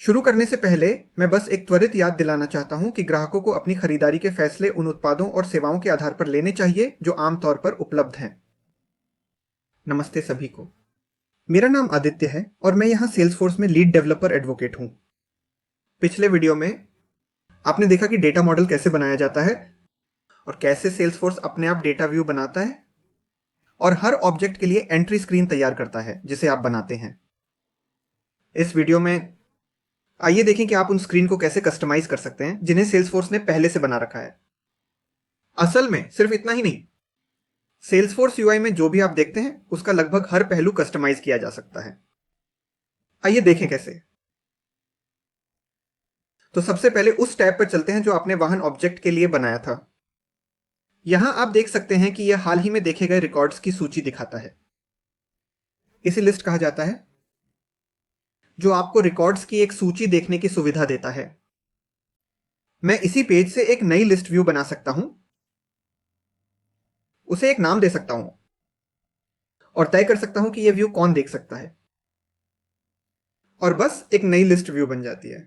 शुरू करने से पहले मैं बस एक त्वरित याद दिलाना चाहता हूं कि ग्राहकों को अपनी खरीदारी के फैसले उन उत्पादों और सेवाओं के आधार पर लेने चाहिए जो आमतौर पर उपलब्ध हैं। नमस्ते सभी को। मेरा नाम आदित्य है और मैं यहां सेल्सफोर्स में लीड डेवलपर एडवोकेट हूं। पिछले वीडियो में आपने देखा कि डेटा मॉडल कैसे बनाया जाता है और कैसे सेल्सफोर्स अपने आप डेटा व्यू बनाता है और हर ऑब्जेक्ट के लिए एंट्री स्क्रीन तैयार करता है जिसे आप बनाते हैं। इस वीडियो में आइए देखें कि आप उन स्क्रीन को कैसे कस्टमाइज कर सकते हैं जिन्हें सेल्सफोर्स ने पहले से बना रखा है। असल में सिर्फ इतना ही नहीं, सेल्सफोर्स यूआई में जो भी आप देखते हैं उसका लगभग हर पहलू कस्टमाइज किया जा सकता है। आइए देखें कैसे। तो सबसे पहले उस टैब पर चलते हैं जो आपने वाहन ऑब्जेक्ट के लिए बनाया था। यहां आप देख सकते हैं कि यह हाल ही में देखे गए रिकॉर्ड्स की सूची दिखाता है। इसे लिस्ट कहा जाता है, जो आपको रिकॉर्ड्स की एक सूची देखने की सुविधा देता है। मैं इसी पेज से एक नई लिस्ट व्यू बना सकता हूं, उसे एक नाम दे सकता हूं और तय कर सकता हूं कि यह व्यू कौन देख सकता है, और बस एक नई लिस्ट व्यू बन जाती है।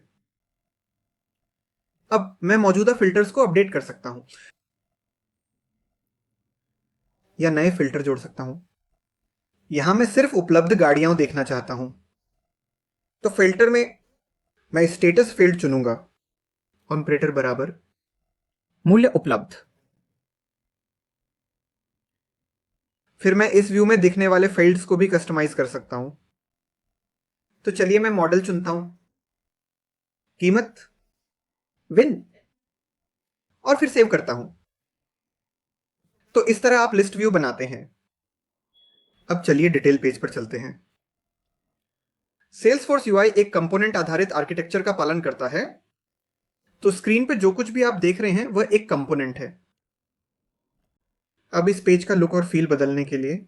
अब मैं मौजूदा फिल्टर्स को अपडेट कर सकता हूं या नए फिल्टर जोड़ सकता हूं। यहां मैं सिर्फ उपलब्ध गाड़ियां देखना चाहता हूं, तो फिल्टर में मैं स्टेटस फील्ड चुनूंगा, ऑपरेटर बराबर मूल्य उपलब्ध। फिर मैं इस व्यू में दिखने वाले फील्ड्स को भी कस्टमाइज कर सकता हूं। तो चलिए मैं मॉडल चुनता हूं, कीमत, विन, और फिर सेव करता हूं। तो इस तरह आप लिस्ट व्यू बनाते हैं। अब चलिए डिटेल पेज पर चलते हैं। सेल्सफोर्स यूआई एक कंपोनेंट आधारित आर्किटेक्चर का पालन करता है, तो स्क्रीन पर जो कुछ भी आप देख रहे हैं वह एक कंपोनेंट है। अब इस पेज का लुक और फील बदलने के लिए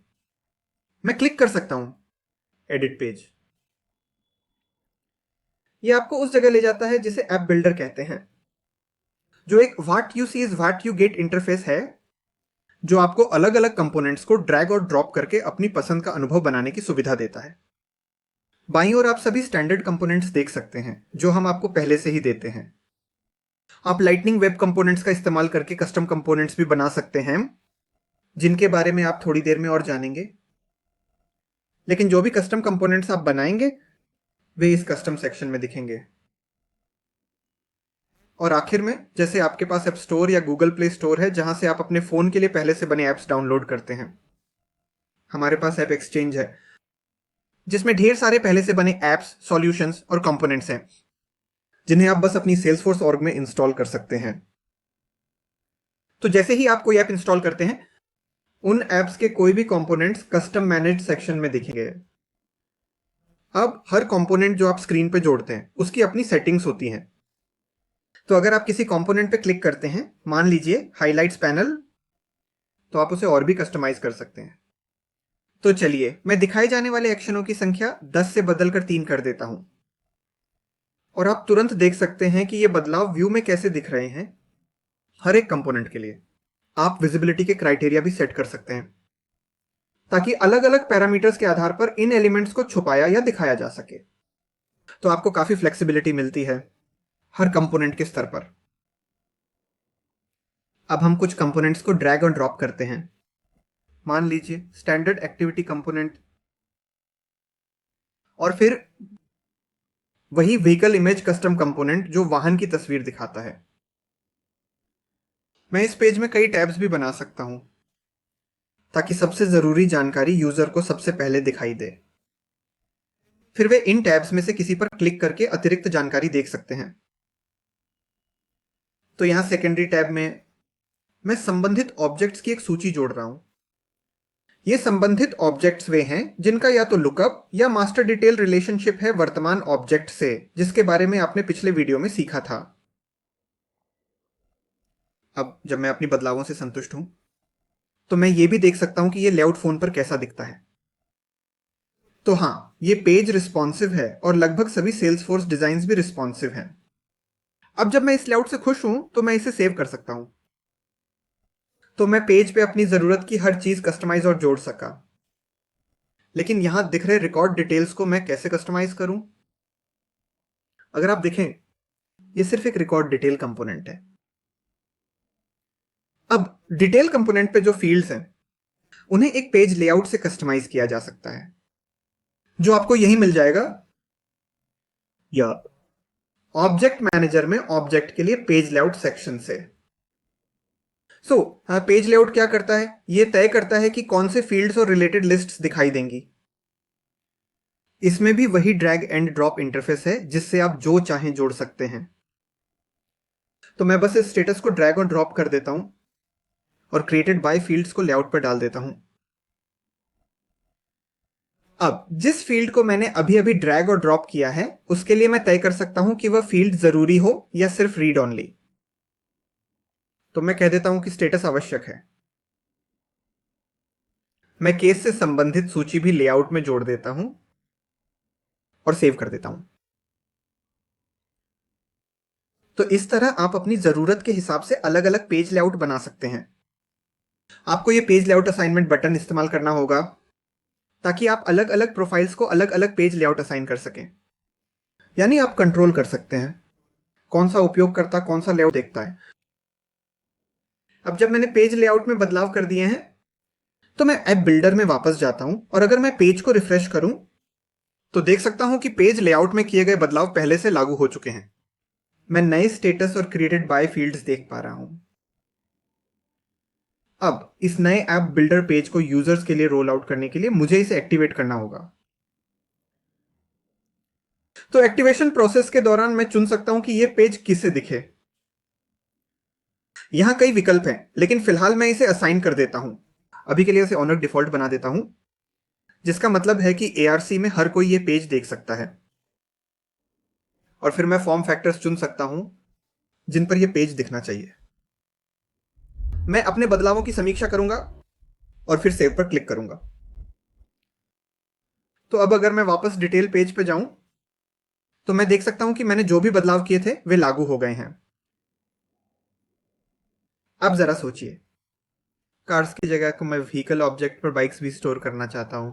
मैं क्लिक कर सकता हूं एडिट पेज। यह आपको उस जगह ले जाता है जिसे ऐप बिल्डर कहते हैं, जो एक what you see is what you get interface है, जो आपको अलग अलग कंपोनेंट्स को ड्रैग और ड्रॉप करके अपनी पसंद का अनुभव बनाने की सुविधा देता है। बाईं ओर आप सभी स्टैंडर्ड कंपोनेंट्स देख सकते हैं जो हम आपको पहले से ही देते हैं। आप लाइटनिंग वेब कंपोनेंट्स का इस्तेमाल करके कस्टम कंपोनेंट्स भी बना सकते हैं, जिनके बारे में आप थोड़ी देर में और जानेंगे। लेकिन जो भी कस्टम कंपोनेंट्स आप बनाएंगे वे इस कस्टम सेक्शन में दिखेंगे। और आखिर में, जैसे आपके पास ऐप स्टोर या गूगल प्ले स्टोर है जहां से आप अपने फोन के लिए पहले से बने ऐप्स डाउनलोड करते हैं, हमारे पास ऐप एक्सचेंज है जिसमें ढेर सारे पहले से बने ऐप्स, सॉल्यूशंस और कंपोनेंट्स हैं जिन्हें आप बस अपनी सेल्सफोर्स ऑर्ग में इंस्टॉल कर सकते हैं। तो जैसे ही आप कोई ऐप इंस्टॉल करते हैं, उन ऐप्स के कोई भी कंपोनेंट्स कस्टम मैनेज्ड सेक्शन में दिखेंगे। अब हर कंपोनेंट जो आप स्क्रीन पे जोड़ते हैं उसकी अपनी सेटिंग्स होती हैं। तो अगर आप किसी कंपोनेंट पे क्लिक करते हैं, मान लीजिए हाइलाइट्स पैनल, तो आप उसे और भी कस्टमाइज कर सकते हैं। तो चलिए मैं दिखाए जाने वाले एक्शनों की संख्या 10 से बदलकर 3 कर देता हूं, और आप तुरंत देख सकते हैं कि ये बदलाव व्यू में कैसे दिख रहे हैं। हर एक कंपोनेंट के लिए आप विजिबिलिटी के क्राइटेरिया भी सेट कर सकते हैं, ताकि अलग अलग पैरामीटर्स के आधार पर इन एलिमेंट्स को छुपाया या दिखाया जा सके। तो आपको काफी फ्लेक्सिबिलिटी मिलती है हर कंपोनेंट के स्तर पर। अब हम कुछ कंपोनेंट्स को ड्रैग और ड्रॉप करते हैं। मान लीजिए स्टैंडर्ड एक्टिविटी कंपोनेंट, और फिर वही व्हीकल इमेज कस्टम कंपोनेंट जो वाहन की तस्वीर दिखाता है। मैं इस पेज में कई टैब्स भी बना सकता हूं, ताकि सबसे जरूरी जानकारी यूजर को सबसे पहले दिखाई दे। फिर वे इन टैब्स में से किसी पर क्लिक करके अतिरिक्त जानकारी देख सकते हैं। तो यहां सेकेंडरी टैब में मैं संबंधित ऑब्जेक्ट्स की एक सूची जोड़ रहा हूं। ये संबंधित ऑब्जेक्ट्स वे हैं जिनका या तो लुकअप या मास्टर डिटेल रिलेशनशिप है वर्तमान ऑब्जेक्ट से, जिसके बारे में आपने पिछले वीडियो में सीखा था। अब जब मैं अपनी बदलावों से संतुष्ट हूं, तो मैं ये भी देख सकता हूं कि ये लेआउट फोन पर कैसा दिखता है। तो हां, ये पेज रिस्पॉन्सिव है और लगभग सभी सेल्सफोर्स डिजाइन्स भी रिस्पॉन्सिव हैं। अब जब मैं इस लेआउट से खुश हूं तो मैं इसे सेव कर सकता हूं। तो मैं पेज पे अपनी जरूरत की हर चीज कस्टमाइज और जोड़ सका। लेकिन यहां दिख रहे रिकॉर्ड डिटेल्स को मैं कैसे कस्टमाइज करूं? अगर आप देखें, ये सिर्फ एक रिकॉर्ड डिटेल कंपोनेंट है। अब डिटेल कंपोनेंट पे जो फील्ड्स हैं उन्हें एक पेज लेआउट से कस्टमाइज किया जा सकता है, जो आपको यही मिल जाएगा, या ऑब्जेक्ट मैनेजर में ऑब्जेक्ट के लिए पेज लेआउट सेक्शन से। पेज लेआउट क्या करता है? ये तय करता है कि कौन से फील्ड्स और रिलेटेड लिस्ट्स दिखाई देंगी। इसमें भी वही ड्रैग एंड ड्रॉप इंटरफेस है जिससे आप जो चाहें जोड़ सकते हैं। तो मैं बस इस स्टेटस को ड्रैग और ड्रॉप कर देता हूं और क्रिएटेड बाय फील्ड्स को लेआउट पर डाल देता हूं। अब जिस फील्ड को मैंने अभी अभी ड्रैग और ड्रॉप किया है उसके लिए मैं तय कर सकता हूं कि वह फील्ड जरूरी हो या सिर्फ रीड ऑनली। तो मैं कह देता हूं कि स्टेटस आवश्यक है। मैं केस से संबंधित सूची भी लेआउट में जोड़ देता हूं और सेव कर देता हूं। तो इस तरह आप अपनी जरूरत के हिसाब से अलग अलग पेज लेआउट बना सकते हैं। आपको यह पेज लेआउट असाइनमेंट बटन इस्तेमाल करना होगा ताकि आप अलग अलग प्रोफाइल्स को अलग अलग पेज लेआउट असाइन कर सकें। यानी आप कंट्रोल कर सकते हैं कौन सा उपयोगकर्ता कौन सा लेआउट देखता है। अब जब मैंने पेज लेआउट में बदलाव कर दिए हैं तो मैं ऐप बिल्डर में वापस जाता हूं और अगर मैं पेज को रिफ्रेश करूं तो देख सकता हूं कि पेज लेआउट में किए गए बदलाव पहले से लागू हो चुके हैं। मैं नए स्टेटस और क्रिएटेड बाय फील्ड्स देख पा रहा हूं। अब इस नए ऐप बिल्डर पेज को यूजर्स के लिए रोल आउट करने के लिए मुझे इसे एक्टिवेट करना होगा। तो एक्टिवेशन प्रोसेस के दौरान मैं चुन सकता हूं कि यह पेज किसे दिखे। यहां कई विकल्प हैं लेकिन फिलहाल मैं इसे असाइन कर देता हूं। अभी के लिए इसे ऑनर डिफॉल्ट बना देता हूं, जिसका मतलब है कि ARC में हर कोई यह पेज देख सकता है। और फिर मैं फॉर्म फैक्टर्स चुन सकता हूं जिन पर यह पेज दिखना चाहिए। मैं अपने बदलावों की समीक्षा करूंगा और फिर सेव पर क्लिक करूंगा। तो अब अगर मैं वापस डिटेल पेज पे जाऊं तो मैं देख सकता हूं कि मैंने जो भी बदलाव किए थे वे लागू हो गए हैं। अब जरा सोचिए, कार्स की जगह को मैं व्हीकल ऑब्जेक्ट पर बाइक्स भी स्टोर करना चाहता हूं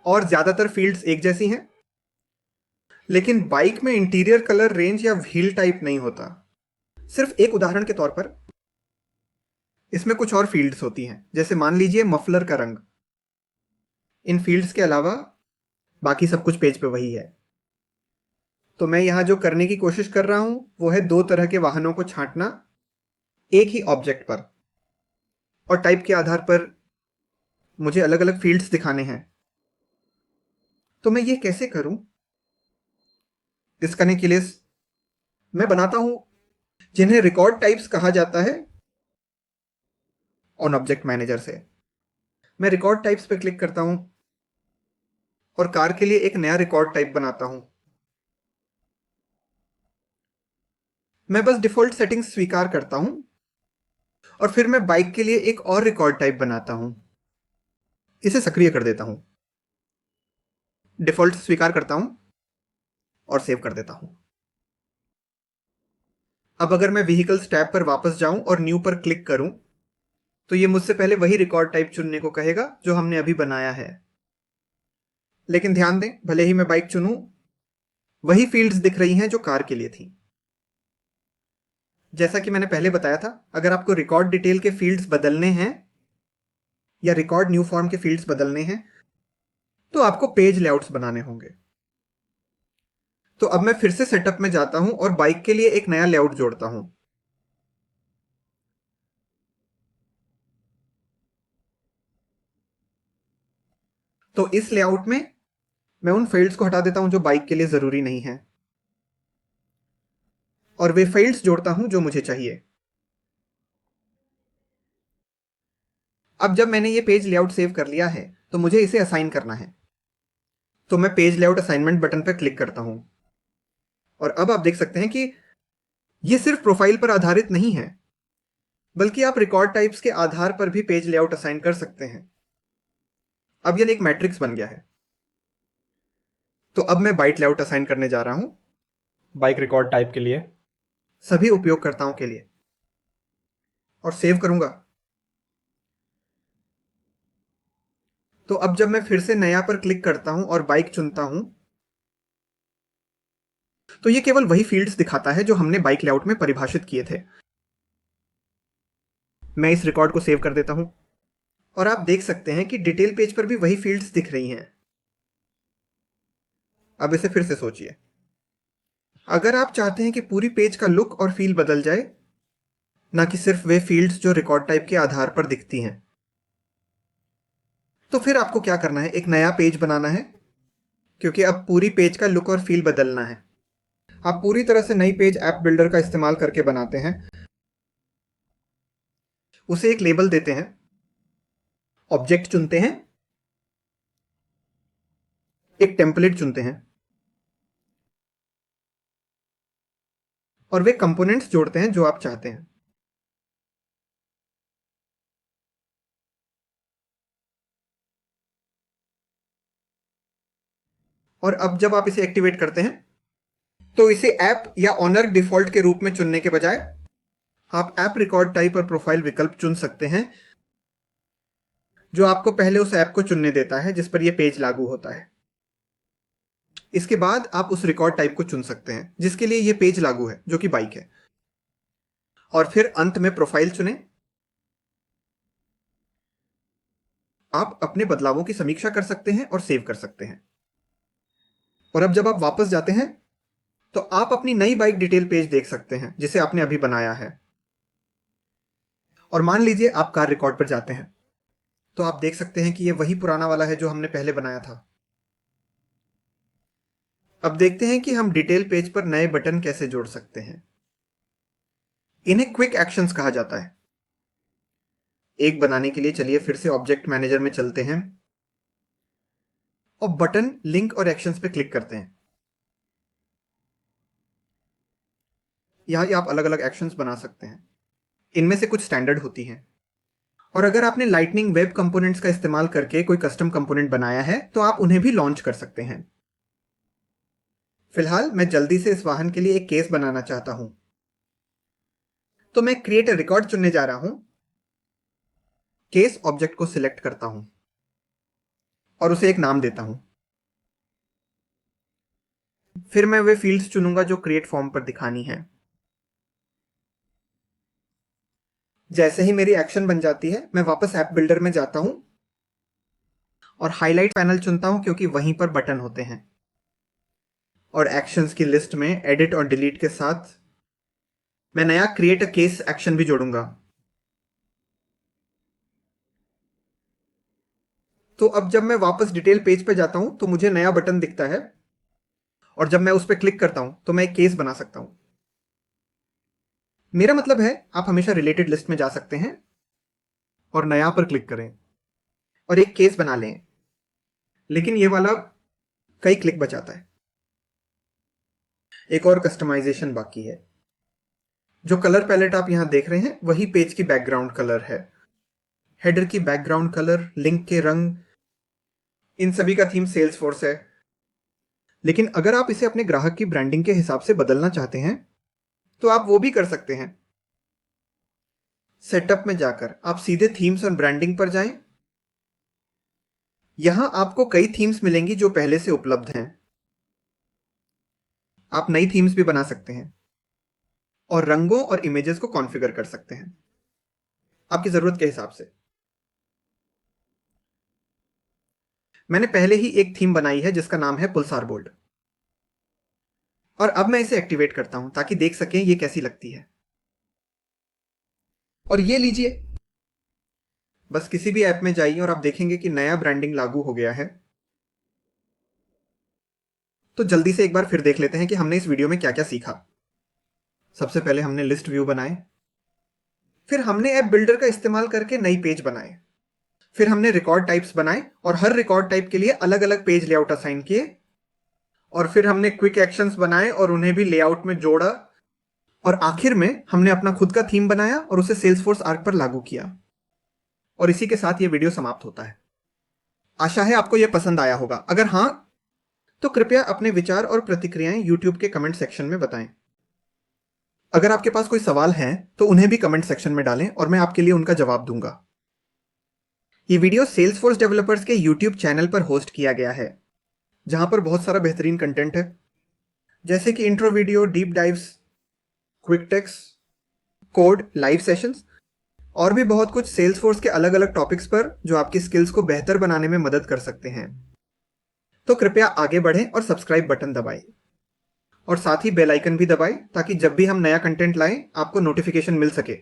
और ज्यादातर फील्ड्स एक जैसी हैं, लेकिन बाइक में इंटीरियर कलर रेंज या व्हील टाइप नहीं होता। सिर्फ एक उदाहरण के तौर पर, इसमें कुछ और फील्ड्स होती हैं, जैसे मान लीजिए मफलर का रंग। इन फील्ड्स के अलावा बाकी सब कुछ पेज पे वही है। तो मैं यहां जो करने की कोशिश कर रहा हूं वो है दो तरह के वाहनों को छांटना एक ही ऑब्जेक्ट पर, और टाइप के आधार पर मुझे अलग अलग फील्ड्स दिखाने हैं। तो मैं ये कैसे करूं? इस करने के लिए मैं बनाता हूं जिन्हें रिकॉर्ड टाइप्स कहा जाता है ऑन ऑब्जेक्ट मैनेजर से। मैं रिकॉर्ड टाइप्स पर क्लिक करता हूं और कार के लिए एक नया रिकॉर्ड टाइप बनाता हूं। मैं बस डिफॉल्ट सेटिंग्स स्वीकार करता हूं और फिर मैं बाइक के लिए एक और रिकॉर्ड टाइप बनाता हूं। इसे सक्रिय कर देता हूं, डिफॉल्ट स्वीकार करता हूं और सेव कर देता हूं। अब अगर मैं व्हीकल्स टैब पर वापस जाऊं और न्यू पर क्लिक करूं तो ये मुझसे पहले वही रिकॉर्ड टाइप चुनने को कहेगा जो हमने अभी बनाया है। लेकिन ध्यान दें, भले ही मैं बाइक चुनूं, वही फील्ड्स दिख रही हैं जो कार के लिए थी। जैसा कि मैंने पहले बताया था, अगर आपको रिकॉर्ड डिटेल के फील्ड्स बदलने हैं या रिकॉर्ड न्यू फॉर्म के फील्ड्स बदलने हैं तो आपको पेज लेआउट्स बनाने होंगे। तो अब मैं फिर से सेटअप में जाता हूं और बाइक के लिए एक नया लेआउट जोड़ता हूं। तो इस लेआउट में मैं उन फील्ड्स को हटा देता हूं जो बाइक के लिए जरूरी नहीं है और वे फील्ड्स जोड़ता हूं जो मुझे चाहिए। अब जब मैंने ये पेज लेआउट सेव कर लिया है तो मुझे इसे असाइन करना है। तो मैं पेज लेआउट असाइनमेंट बटन पर क्लिक करता हूं और अब आप देख सकते हैं कि यह सिर्फ प्रोफाइल पर आधारित नहीं है, बल्कि आप रिकॉर्ड टाइप्स के आधार पर भी पेज लेआउट असाइन कर सकते हैं। अब यह एक मैट्रिक्स बन गया है। तो अब मैं बाइक लेआउट असाइन करने जा रहा हूं, बाइक रिकॉर्ड टाइप के लिए, सभी उपयोगकर्ताओं के लिए, और सेव करूंगा। तो अब जब मैं फिर से नया पर क्लिक करता हूं और बाइक चुनता हूं तो ये केवल वही फील्ड्स दिखाता है जो हमने बाइक लेआउट में परिभाषित किए थे। मैं इस रिकॉर्ड को सेव कर देता हूं और आप देख सकते हैं कि डिटेल पेज पर भी वही फील्ड्स दिख रही हैं। अब इसे फिर से सोचिए। अगर आप चाहते हैं कि पूरी पेज का लुक और फील बदल जाए, ना कि सिर्फ वे फील्ड्स जो रिकॉर्ड टाइप के आधार पर दिखती हैं, तो फिर आपको क्या करना है? एक नया पेज बनाना है, क्योंकि अब पूरी पेज का लुक और फील बदलना है। आप पूरी तरह से नई पेज ऐप बिल्डर का इस्तेमाल करके बनाते हैं। उसे एक लेबल देते हैं, ऑब्जेक्ट चुनते हैं, एक टेम्पलेट चुनते हैं और वे कंपोनेंट्स जोड़ते हैं जो आप चाहते हैं। और अब जब आप इसे एक्टिवेट करते हैं तो इसे ऐप या ऑनर डिफॉल्ट के रूप में चुनने के बजाय आप ऐप रिकॉर्ड टाइप और प्रोफाइल विकल्प चुन सकते हैं, जो आपको पहले उस ऐप को चुनने देता है जिस पर यह पेज लागू होता है। इसके बाद आप उस रिकॉर्ड टाइप को चुन सकते हैं जिसके लिए यह पेज लागू है, जो कि बाइक है, और फिर अंत में प्रोफाइल चुनें। आप अपने बदलावों की समीक्षा कर सकते हैं और सेव कर सकते हैं। और अब जब आप वापस जाते हैं तो आप अपनी नई बाइक डिटेल पेज देख सकते हैं जिसे आपने अभी बनाया है। और मान लीजिए आप कार रिकॉर्ड पर जाते हैं तो आप देख सकते हैं कि यह वही पुराना वाला है जो हमने पहले बनाया था। अब देखते हैं कि हम डिटेल पेज पर नए बटन कैसे जोड़ सकते हैं। इन्हें क्विक एक्शंस कहा जाता है। एक बनाने के लिए चलिए फिर से ऑब्जेक्ट मैनेजर में चलते हैं और बटन, लिंक और एक्शंस पे क्लिक करते हैं। यहां आप अलग अलग एक्शंस बना सकते हैं। इनमें से कुछ स्टैंडर्ड होती हैं, और अगर आपने लाइटनिंग वेब कंपोनेंट्स का इस्तेमाल करके कोई कस्टम कंपोनेंट बनाया है तो आप उन्हें भी लॉन्च कर सकते हैं। फिलहाल मैं जल्दी से इस वाहन के लिए एक केस बनाना चाहता हूं, तो मैं क्रिएट अ रिकॉर्ड चुनने जा रहा हूं। केस ऑब्जेक्ट को सिलेक्ट करता हूं और उसे एक नाम देता हूं। फिर मैं वे फील्ड्स चुनूंगा जो क्रिएट फॉर्म पर दिखानी है। जैसे ही मेरी एक्शन बन जाती है मैं वापस ऐप बिल्डर में जाता हूं और हाईलाइट पैनल चुनता हूं, क्योंकि वहीं पर बटन होते हैं। और एक्शंस की लिस्ट में एडिट और डिलीट के साथ मैं नया क्रिएट अ केस एक्शन भी जोड़ूंगा। तो अब जब मैं वापस डिटेल पेज पे जाता हूं तो मुझे नया बटन दिखता है, और जब मैं उस पर क्लिक करता हूं तो मैं एक केस बना सकता हूं। मेरा मतलब है आप हमेशा रिलेटेड लिस्ट में जा सकते हैं और नया पर क्लिक करें और एक केस बना लें, लेकिन ये वाला कई क्लिक बचाता है। एक और कस्टमाइजेशन बाकी है। जो कलर पैलेट आप यहां देख रहे हैं वही पेज की बैकग्राउंड कलर है। हेडर की बैकग्राउंड कलर, लिंक के रंग, इन सभी का थीम सेल्सफोर्स है। लेकिन अगर आप इसे अपने ग्राहक की ब्रांडिंग के हिसाब से बदलना चाहते हैं तो आप वो भी कर सकते हैं। सेटअप में जाकर आप सीधे थीम्स और ब्रांडिंग पर जाएं। यहां आपको कई थीम्स मिलेंगी जो पहले से उपलब्ध हैं। आप नई थीम्स भी बना सकते हैं और रंगों और इमेजेस को कॉन्फ़िगर कर सकते हैं आपकी जरूरत के हिसाब से। मैंने पहले ही एक थीम बनाई है जिसका नाम है पुलसार बोल्ट, और अब मैं इसे एक्टिवेट करता हूं ताकि देख सकें ये कैसी लगती है। और ये लीजिए, बस किसी भी ऐप में जाइए और आप देखेंगे कि नया ब्रांडिंग लागू हो गया है। तो जल्दी से एक बार फिर देख लेते हैं कि हमने इस वीडियो में क्या क्या सीखा। सबसे पहले हमने लिस्ट व्यू बनाए, फिर हमने ऐप बिल्डर का इस्तेमाल करके नई पेज बनाए, फिर हमने रिकॉर्ड टाइप्स बनाए और हर रिकॉर्ड टाइप के लिए अलग अलग पेज लेआउट असाइन किए, और फिर हमने क्विक एक्शंस बनाए और उन्हें भी लेआउट में जोड़ा, और आखिर में हमने अपना खुद का थीम बनाया और उसे सेल्सफोर्स आर्क पर लागू किया। और इसी के साथ यह वीडियो समाप्त होता है। आशा है आपको यह पसंद आया होगा। अगर हाँ, तो कृपया अपने विचार और प्रतिक्रियाएं यूट्यूब के कमेंट सेक्शन में बताएं। अगर आपके पास कोई सवाल हैं तो उन्हें भी कमेंट सेक्शन में डालें और मैं आपके लिए उनका जवाब दूंगा। ये वीडियो सेल्सफोर्स डेवलपर्स के यूट्यूब चैनल पर होस्ट किया गया है, जहां पर बहुत सारा बेहतरीन कंटेंट है। जैसे कि intro video, deep dives, quick takes, code, live sessions और भी बहुत कुछ सेल्सफोर्स के अलग अलग टॉपिक्स पर जो आपकी स्किल्स को बेहतर बनाने में मदद कर सकते हैं। तो कृपया आगे बढ़ें और सब्सक्राइब बटन दबाएं और साथ ही बेल आइकन भी दबाएं ताकि जब भी हम नया कंटेंट लाएं आपको नोटिफिकेशन मिल सके